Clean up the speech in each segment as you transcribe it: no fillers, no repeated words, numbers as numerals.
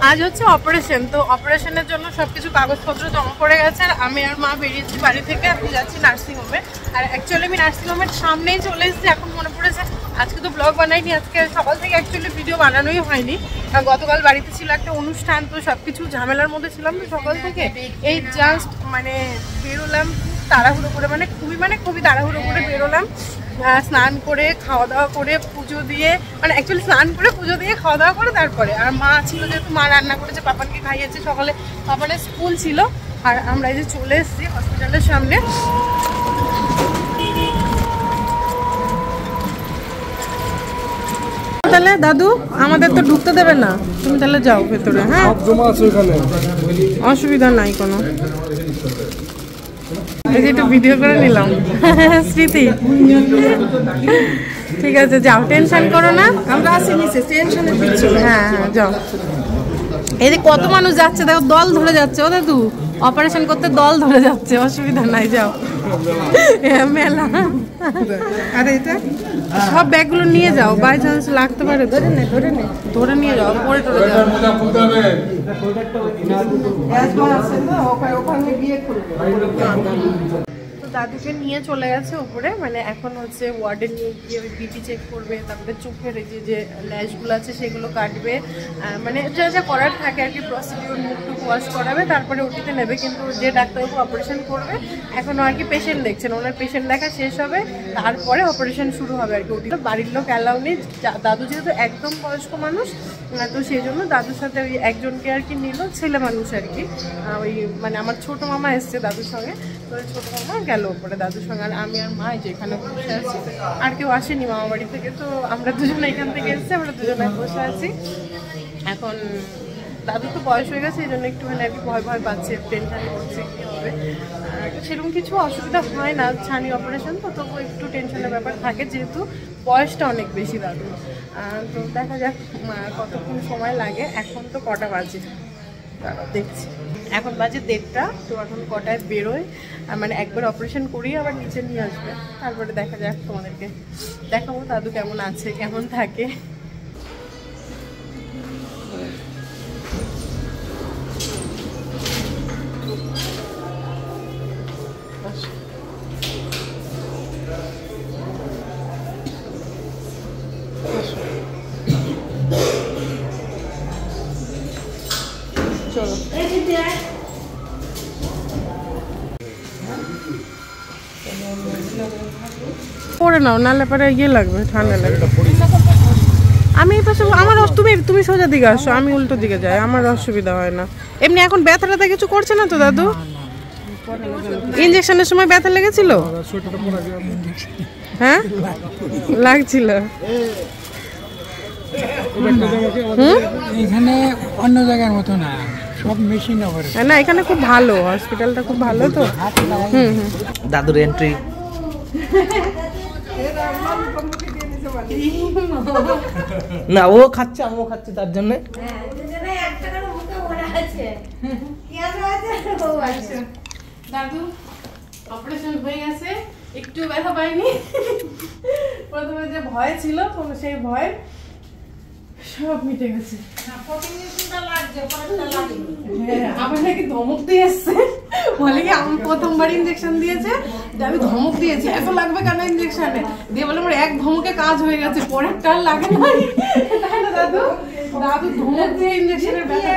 আজ হচ্ছে অপারেশন, তো অপারেশনের জন্য সবকিছু কাগজপত্র জমা পড়ে গেছে। আর আমি আর মা বেরিয়েছি বাড়ি থেকে, আমি যাচ্ছি নার্সিংহোমে। আর অ্যাকচুয়ালি আমি নার্সিংহোমের সামনেই চলে এসেছি। এখন মনে পড়েছে আজকে তো ব্লগ বানাইনি, আজকে সকাল থেকে অ্যাকচুয়ালি ভিডিও বানানোই হয়নি। গতকাল বাড়িতে ছিল একটা অনুষ্ঠান, তো সব কিছু ঝামেলার মধ্যে ছিলাম তো সকাল থেকে। এই জাস্ট মানে বেরোলাম তাড়াহুড়ো করে, খুবই তাড়াহুড়ো করে বেরোলাম। স্নান করে খাওয়া দাওয়া করে পুজো দিয়ে, মানে অ্যাকচুয়ালি স্নান করে পুজো দিয়ে খাওয়া দাওয়া করে তারপরে। আর মা ছিল, যেহেতু মা রান্না করেছে, পাপানকে খাইয়েছে সকালে, পাপানের স্কুল ছিল। আর আমরা এই যে চলে এসেছি হসপিটালের সামনে। তাহলে দাদু আমাদের তো ঢুকতে দেবে না, তুমি তাহলে যাও ভেতরে। হ্যাঁ অসুবিধা নাই কোনো। এই যে একটু ভিডিও করে নিলাম স্মৃতি। ঠিক আছে যাও, টেনশন করো না, আমরা আসি নিচে, টেনশনের কিছু। হ্যাঁ হ্যাঁ যাও। এই যে কত মানুষ যাচ্ছে দেখো, দল ধরে যাচ্ছে। ও দাদু অপারেশন করতে দল ধরে যাচ্ছে, অসুবিধা নাই যাও। মেলা। আর এটা সব ব্যাগগুলো নিয়ে যাও, বাই চান্স লাগতে পারে। ধরে নিয়ে যাও, পরে টরে যাও। দাদুকে নিয়ে চলে গেছে উপরে, মানে এখন হচ্ছে ওয়ার্ডে নিয়ে গিয়ে বিপি চেক করবে, তারপরে চোখের এই যে ল্যাশগুলো আছে সেগুলো কাটবে, মানে যা যা করার থাকে আর কি, প্রসিডিওর, মুখটুকু ওয়াশ করাবে, তারপরে ওটিতে নেবে। কিন্তু যে ডাক্তারবাবু অপারেশন করবে এখনও আর কি পেশেন্ট দেখছেন, ওনার পেশেন্ট দেখা শেষ হবে, তারপরে অপারেশন শুরু হবে আর কি। ওটিতে বাড়ির লোক অ্যালাউ নেই, দাদু যেহেতু একদম বয়স্ক মানুষ, তো সেই জন্য দাদুর সাথে ওই একজনকে আর কি নিল, ছেলে মানুষ আর কি। ওই মানে আমার ছোটো মামা এসছে দাদুর সঙ্গে, তো ছোটো মামা গেল ওপরে দাদুর সঙ্গে। আর আমি আর মা যেখানে বসে আছি, আর কেউ আসেনি মামা বাড়ি থেকে, তো আমরা দুজনে এখান থেকে এসেছি, আমরা দুজনে বসে আছি। এখন দাদু তো বয়স হয়ে গেছে, এই জন্য একটুখানি আর কি ভয় পাচ্ছে, টেনশন করছে কী হবে। সেরকম কিছু অসুবিধা হয় না, ছানি অপারেশন তো, তবু একটু টেনশনের ব্যাপার থাকে, যেহেতু বয়সটা অনেক বেশি দাদু। তো দেখা যাক কতক্ষণ সময় লাগে। এখন তো কটা বাজে দেখছি, এখন বাজে 1:30, তো এখন কটায় বেরোয়, মানে একবার অপারেশন করিয়ে আবার নিচে নিয়ে আসবে, তারপরে দেখা যাক, তোমাদেরকে দেখাবো দাদু কেমন আছে, কেমন থাকে। চলো পরে নাও, নাহলে পরে ইয়ে লাগবে, ঠান্ডা লাগবে। আমি এই পাশে, আমার তুমি সোজা দিকে আসো, আমি উল্টো দিকে যাই, আমার অসুবিধা হয় না। এমনি এখন ব্যথা ট্যাথা কিছু করছে না তো দাদু? ইঞ্জেকশনের সময় ব্যথা লেগেছিল? হ্যাঁ লাগছিল। এখানে অন্য জায়গার মতো না, সব মেশিন না, এখানে খুব ভালো, হসপিটালটা খুব ভালো তো। দাদুর এন্ট্রি। না ও খাচ্ছে, আমিও খাচ্ছি, তার জন্য। দাদু অপারেশন হয়ে গেছে, একটু ব্যথা পাইনি। প্রথমে যে ভয় ছিল, সেই ভয় সব মিটে গেছে। আবার নাকি ধমক দিয়ে এসছে, বলে কি আমি প্রথমবার ইঞ্জেকশন দিয়েছে, আমি ধমক দিয়েছি, এত লাগবে কেন ইঞ্জেকশনে দিয়ে, বলে আমার এক ধমকে কাজ হয়ে গেছে, পরেরটা লাগে না। তাই না দাদু? দাদু ধমক দিয়ে ইঞ্জেকশনের ব্যথা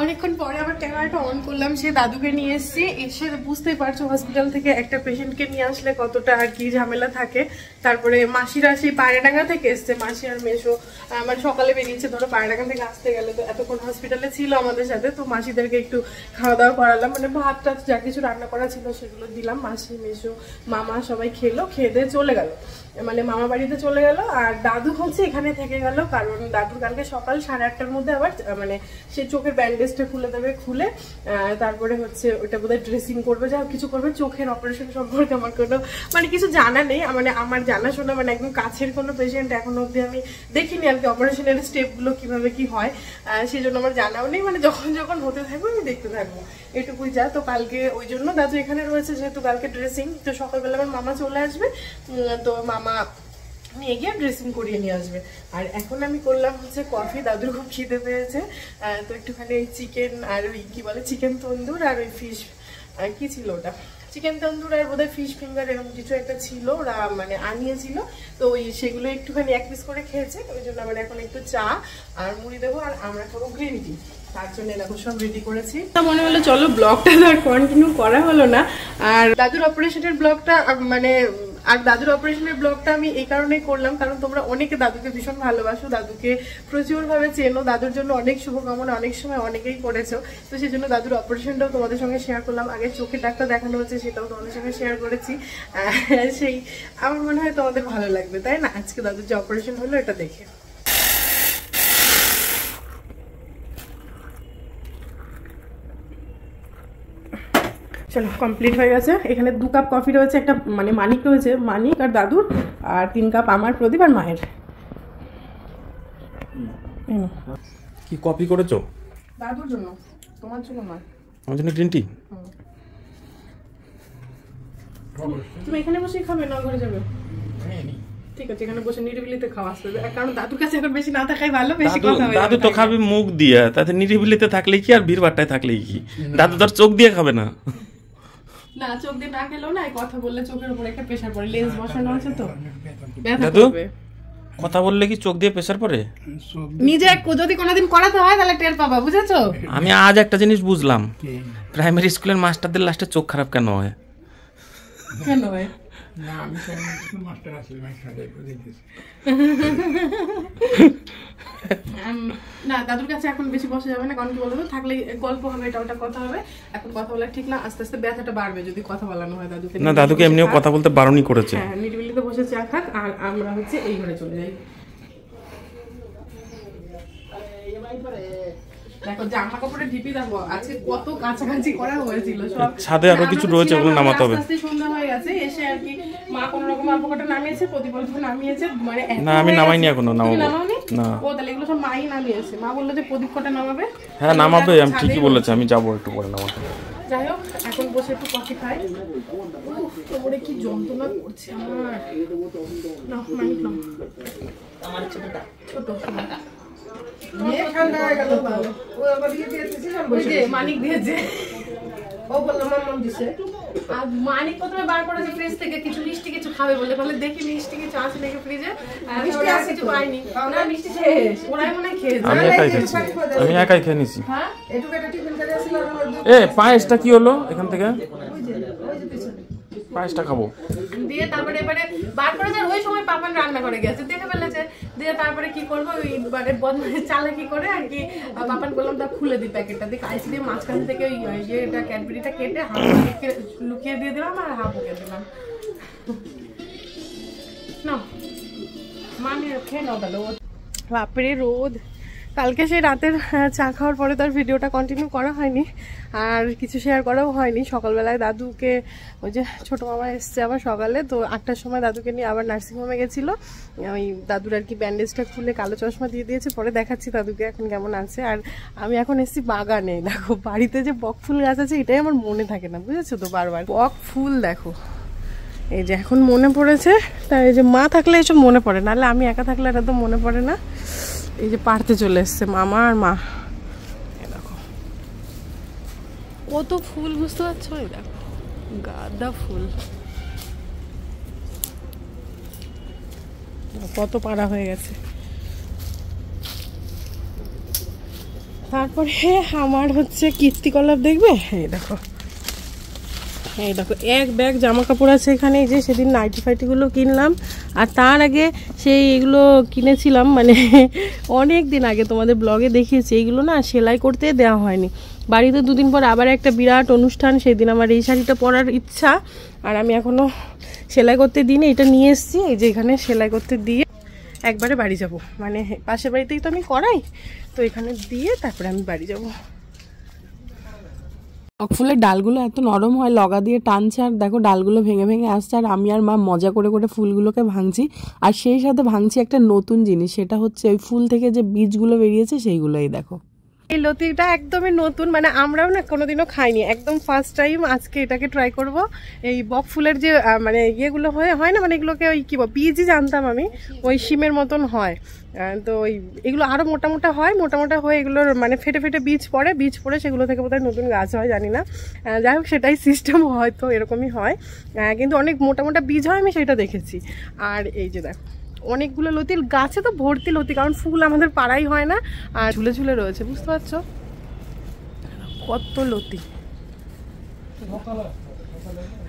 অনেকক্ষণ পরে আবার ক্যামেরাটা অন করলাম, সে দাদুকে নিয়ে এসেছি। এসে বুঝতেই পারছো হসপিটাল থেকে একটা পেশেন্টকে নিয়ে আসলে কতটা আর কি ঝামেলা থাকে। তারপরে মাসিরা সেই পায়রাডাঙ্গা থেকে এসছে, মাসি আর মেশো, মানে সকালে বেরিয়েছে, ধরো পায়রাডাঙ্গা থেকে আসতে গেলে তো এতক্ষণ হসপিটালে ছিল আমাদের সাথে, তো মাসিদেরকে একটু খাওয়া দাওয়া করালাম, মানে ভাত টাত যা কিছু রান্না করা ছিল সেগুলো দিলাম। মাসি, মেশো, মামা সবাই খেলো, খেয়ে দিয়ে চলে গেল, মানে মামা বাড়িতে চলে গেল। আর দাদু হচ্ছে এখানে থেকে গেল, কারণ দাদুর কালকে সকাল 8:30টার মধ্যে আবার মানে সে চোখের ব্যান্ডেজ ব্যান্ডেজটা খুলে দেবে, খুলে তারপরে হচ্ছে ওটা বোধহয় ড্রেসিং করবে, যা কিছু করবে। চোখের অপারেশন সম্পর্কে আমার কোনো মানে কিছু জানা নেই, মানে আমার জানাশোনা মানে একদম কাছের কোনো পেশেন্ট এখনো অবধি আমি দেখিনি আর কি, অপারেশনের স্টেপগুলো কিভাবে কি হয় সেই জন্য আমার জানাও নেই। মানে যখন যখন হতে থাকবে আমি দেখতে থাকবো, এটুকুই যা। তো কালকে ওই জন্য দাদু এখানে রয়েছে, যেহেতু কালকে ড্রেসিং, তো সকালবেলা আমার মামা চলে আসবে, তো মামা নিয়ে গিয়ে ড্রেসিং করিয়ে নিয়ে আসবে। আর এখন আমি করলাম হচ্ছে কফি, দাদুর খুব খিদে পেয়েছে, তো একটুখানি ওই চিকেন আর ওই কি বলে চিকেন তন্দুর আর ওই ফিশ কি ছিল ওটা, চিকেন তন্দুর আর বোধহয় ফিশ ফিঙ্গার এরকম কিছু একটা ছিল, ওরা মানে আনিয়েছিল, তো ওই সেগুলো একটুখানি এক পিস করে খেয়েছে। ওই জন্য আমার এখন একটু চা আর মুড়ি দেবো, আর আমরা খাবো গ্রিন টি, তার জন্য এরকম সব রেডি করেছি। তা মনে হলো চলো ব্লগটা আর কন্টিনিউ করা হলো না। আর দাদুর অপারেশনের ব্লগটা মানে আর দাদুর অপারেশনের ব্লগটা আমি এই কারণেই করলাম, কারণ তোমরা অনেকে দাদুকে ভীষণ ভালোবাসো, দাদুকে প্রচুরভাবে চেনো, দাদুর জন্য অনেক শুভকামনা অনেক সময় অনেকেই করেছো, তো সেই জন্য দাদুর অপারেশনটাও তোমাদের সঙ্গে শেয়ার করলাম। আগে চোখের ডাক্তার দেখানো হচ্ছে, সেটাও তোমাদের সঙ্গে শেয়ার করেছি, সেই আমার মনে হয় তোমাদের ভালো লাগবে, তাই না? আজকে দাদুর যে অপারেশন হলো এটা দেখে। চলো কমপ্লিট হয়ে গেছে। এখানে 2 কাপ কফি রয়েছে, একটা মানে মানিক রয়েছে, মানিক আর দাদুর, আর 3 কাপ আমার, প্রদীপ আর মায়ের। কি কপি করেছো? দাদুর জন্য, তোমার জন্য নয়। আমার জন্য গ্রিন টি। তুমি এখানে বসেই খাবে না ঘরে যাবে? ঠিক আছে, এখানে বসে নিরিবিলিতে খাওয়া আসতে হবে, কারণ দাদুর কাছে এখন বেশি না থাকাই ভালো, বেশি কথা হবে। দাদু তো খাবে মুখ দিয়ে, তাতে নিরিবিলিতে থাকলে কি আর ভিড় ভাট্টায় থাকলে কি? দাদু তার চোখ দিয়ে খাবে না। না, চোখ দিয়ে না খেলেও না, কথা বললে চোখের উপর একটা প্রেসার পড়ে, লেন্স বসানো আছে তো ব্যথা দাদু করবে। কথা বললে কি চোখ দিয়ে প্রেসার পড়ে? নিজে যদি কোনোদিন করাতে হয় তাহলে টের পাবা, বুঝেছো? আমি আজ একটা জিনিস বুঝলাম, প্রাইমারি স্কুলের মাস্টারদের লাস্টে চোখ খারাপ কেন হয়? কেন হয়? না, আমি তো স্কুল মাস্টার আছি, দেখেছি। না, দাদুর কাছে এখন বেশি বসা যাবে না, কারণ কি বলতো, থাকলে গল্প হবে, এটা ওটা কথা হবে, এখন কথা বলা ঠিক না, আস্তে আস্তে ব্যথাটা বাড়বে যদি কথা বলানো হয় দাদুকে। না, দাদুকে এমনিও কথা বলতে বারণই করেছে। হ্যাঁ, নিরিবিলিতে বসে চা খাক, আর আমরা হচ্ছে এই ঘরে চলে যাই। দেখো জামা কাপড়ের ঢিপি দেখো, আজকে কত কাছাকাছি করা হয়েছিল, সব ছাদে আরো কিছু রয়েছে, ওগুলো নামাতে হবে। আস্তে সন্ধ্যা হয়ে গেছে, এসে আর কি মা কোন রকম আলপকাটা নামিয়েছে, প্রতিপল্প নামিয়েছে, মানে না আমি নামাইনি এখনো, নামাবো না। ও তাহলে এগুলো সব মাই নামিয়েছে, মা বললো যে প্রদীপ কটা নামাবে। হ্যাঁ নামাবে, আমি ঠিকই বলেছি, আমি যাবো একটু পরে নামাতে। যাই হোক, এখন বসে একটু কফি খাই। কোমরে কি যন্ত্রণা করছে আমার। না মানিক না, আমার ছোটটা ছোট মানিক দিয়েছে, ও বললো মাম্মাম দিছে। আর মানিক প্রথমে বার করেছে ফ্রিজ থেকে কিছু মিষ্টি কিছু খাবে বলে, বলে দেখি মিষ্টি কিছু আছে নাকি ফ্রিজে, মিষ্টি আছে কিছু পাইনি, না মিষ্টি শেষ, ওরাই মনে হয় খেয়েছে। আমি একাই খেয়েছি, আমি একাই খেয়ে নিছি। হ্যাঁ পায়েসটা কি হলো এখান থেকে? পায়েসটা খাবো দিয়ে তারপরে এবারে বার করে যায়, ওই সময় পাপান রান্না করে গেছে, দেখে ফেলেছে, দিয়ে তারপরে কি করবো, ওই মানে বদমাইশ চালাকি করে আর কি পাপান বললাম তা খুলে দিই প্যাকেটটা, দিয়ে কাইছি দিয়ে মাঝখান থেকে ওই ইয়েটা ক্যাডবেরিটা কেটে হাফ লুকিয়ে দিয়ে দিলাম আর হাফ ওকে দিলাম। না মানে খেয়ে নাও তাহলে। বাপরে রোদ, কালকে সেই রাতের চা খাওয়ার পরে তার ভিডিওটা কন্টিনিউ করা হয়নি, আর কিছু শেয়ার করাও হয়নি। সকালবেলায় দাদুকে ওই যে ছোটো মামা এসছে আবার সকালে, তো 8টার সময় দাদুকে নিয়ে আবার নার্সিংহোমে গেছিলো, ওই দাদুর আর কি ব্যান্ডেজটা খুলে কালো চশমা দিয়ে দিয়েছে, পরে দেখাচ্ছি দাদুকে এখন কেমন আছে। আর আমি এখন এসেছি বাগানে, দেখো বাড়িতে যে বক ফুল গাছ আছে এটাই আমার মনে থাকে না, বুঝেছো তো, বারবার বক ফুল দেখো, এই যে এখন মনে পড়েছে, তাই এই যে মা থাকলে এসব মনে পড়ে, নাহলে আমি একা থাকলে এটা তো মনে পড়ে না। এই যে পাড়তে চলে এসছে মামা আর মা, দেখো কত ফুল, বুঝতে পারছো, এই দেখো গাঁদা ফুল, কত পাড়া হয়ে গেছে। তারপরে আমার হচ্ছে কীর্তিকলাপ দেখবে, এই দেখো, এই দেখো এক ব্যাগ জামা কাপড় আছে এখানে, এই যে সেদিন নাইটি ফাইটিগুলো কিনলাম, আর তার আগে সেই এগুলো কিনেছিলাম মানে অনেক দিন আগে, তোমাদের ব্লগে দেখিয়েছি, এইগুলো না সেলাই করতে দেওয়া হয়নি, বাড়িতে 2 দিন পর আবার একটা বিরাট অনুষ্ঠান, সেই দিন আমার এই শাড়িটা পরার ইচ্ছা, আর আমি এখনও সেলাই করতে দিই না, এটা নিয়ে এসেছি, এই যে এখানে সেলাই করতে দিয়ে একবারে বাড়ি যাব, মানে পাশের বাড়িতেই তো আমি করাই, তো এখানে দিয়ে তারপরে আমি বাড়ি যাব। বক ফুলের ডালগুলো এত নরম হয়, লগা দিয়ে টানছে আর দেখো ডালগুলো ভেঙে ভেঙে আসছে। আর আমি আর মা মজা করে করে ফুলগুলোকে ভাঙছি, আর সেই সাথে ভাঙছি একটা নতুন জিনিস, সেটা হচ্ছে ওই ফুল থেকে যে বীজগুলো বেরিয়েছে সেইগুলোই দেখো। এই লতিটা একদমই নতুন, মানে আমরাও না কোনোদিনও খাইনি, একদম ফার্স্ট টাইম আজকে এটাকে ট্রাই করব। এই বক ফুলের যে মানে ইয়েগুলো হয় না, মানে এগুলোকে ওই কী বীজই জানতাম আমি, ওই শিমের মতন হয়। তো ওই এগুলো আরও মোটা মোটা হয়, মোটা মোটা হয়ে এগুলোর মানে ফেটে ফেটে বীজ পড়ে সেগুলো থেকে বোধহয় নতুন গাছ হয়, জানি না। যাই হোক সেটাই সিস্টেম, হয়তো এরকমই হয়, কিন্তু অনেক মোটা মোটা বীজ হয়, আমি সেটা দেখেছি। আর এই যে দেখো অনেকগুলো লতি, গাছে তো ভর্তি লতি, কারণ ফুল আমাদের পাড়াই হয় না, আর ঝুলে ঝুলে রয়েছে, বুঝতে পারছো কত লতি।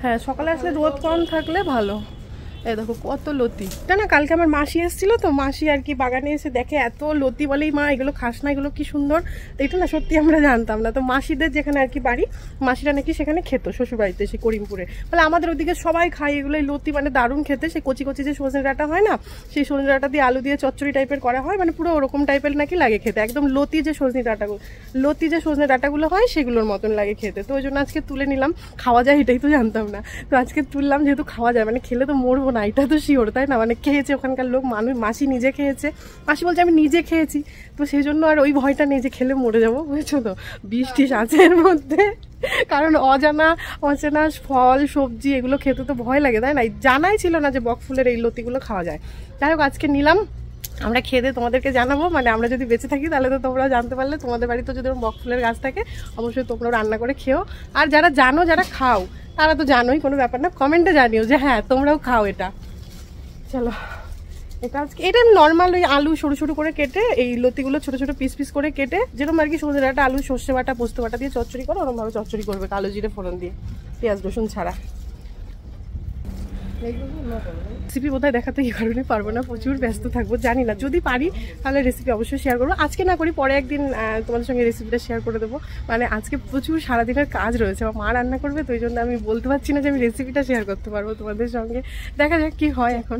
হ্যাঁ সকালে আসলে রোদ কম থাকলে ভালো। এই দেখো কত লতি, তা না কালকে আমার মাসি এসেছিল, তো মাসি আর কি বাগানে এসে দেখে এত লতি, বলেই মা এগুলো খাস না, এগুলো কি সুন্দর। এটা না সত্যি আমরা জানতাম না। তো মাসিদের যেখানে আর কি বাড়ি, মাসিরা নাকি সেখানে খেত শ্বশুরবাড়িতে, সে করিমপুরে, বলে আমাদের ওদিকে সবাই খায় এগুলো, লতি মানে দারুণ খেতে। সেই কচি কচি যে সজনে ডাঁটা হয় না, সেই সজনে ডাঁটা দিয়ে আলু দিয়ে চচ্চড়ি টাইপের করা হয়, মানে পুরো ওরকম টাইপের নাকি লাগে খেতে, একদম লতি যে সজনে ডাঁটাগুলো হয় সেগুলোর মতন লাগে খেতে। তো ওই জন্য আজকে তুলে নিলাম, খাওয়া যায় এটাই তো জানতাম না, তো আজকে তুললাম, যেহেতু খাওয়া যায়, মানে খেলে তো মরবো না, এটা তো শিওর, তাই না? মানে খেয়েছে ওখানকার লোক, মাসি নিজে খেয়েছে, মাসি বলছে আমি নিজে খেয়েছি, তো সেই জন্য আর ওই ভয়টা নেই যে খেলে মরে যাবো, বুঝছো তো। বিষ টিষ আছে এর মধ্যে, কারণ অজানা ফল সবজি এগুলো খেতে তো ভয় লাগে, তাই না? জানাই ছিল না যে বক ফুলের এই লতিগুলো খাওয়া যায়। যাই হোক আজকে নিলাম, আমরা খেয়ে তোমাদেরকে জানাবো, মানে আমরা যদি বেঁচে থাকি তাহলে তো তোমরা জানতে পারলে, তোমাদের বাড়িতে যদি বক ফুলের গাছ থাকে অবশ্যই তোমরা রান্না করে খেও, আর যারা জানো, যারা খাও তারা তো জানোই, কোনো ব্যাপার না, কমেন্টে জানিও যে হ্যাঁ তোমরাও খাও এটা। চলো এটা আজকে, এটা নর্মাল ওই আলু সরু সরু করে কেটে, এই লতিগুলো ছোট ছোট পিস পিস করে কেটে, যেরকম আর কি সজনে ডাঁটা আলু সর্ষে বাটা পোস্ত বাটা দিয়ে চচ্চড়ি করো, ওরকমভাবে চচ্চড়ি করবে, কালো জিরে ফোড়ন দিয়ে, পেঁয়াজ রসুন ছাড়া। রেসিপি বোধহয় দেখাতে এই কারণে পারবো না, প্রচুর ব্যস্ত থাকবো, জানি না, যদি পারি তাহলে রেসিপি অবশ্যই শেয়ার করবো, আজকে না করি পরে একদিন তোমাদের সঙ্গে রেসিপিটা শেয়ার করে দেবো। মানে আজকে প্রচুর সারাদিনের কাজ রয়েছে, আমার মা রান্না করবে, তো ওই জন্য আমি বলতে পারছি না যে আমি রেসিপিটা শেয়ার করতে পারবো তোমাদের সঙ্গে, দেখা যাক কি হয় এখন।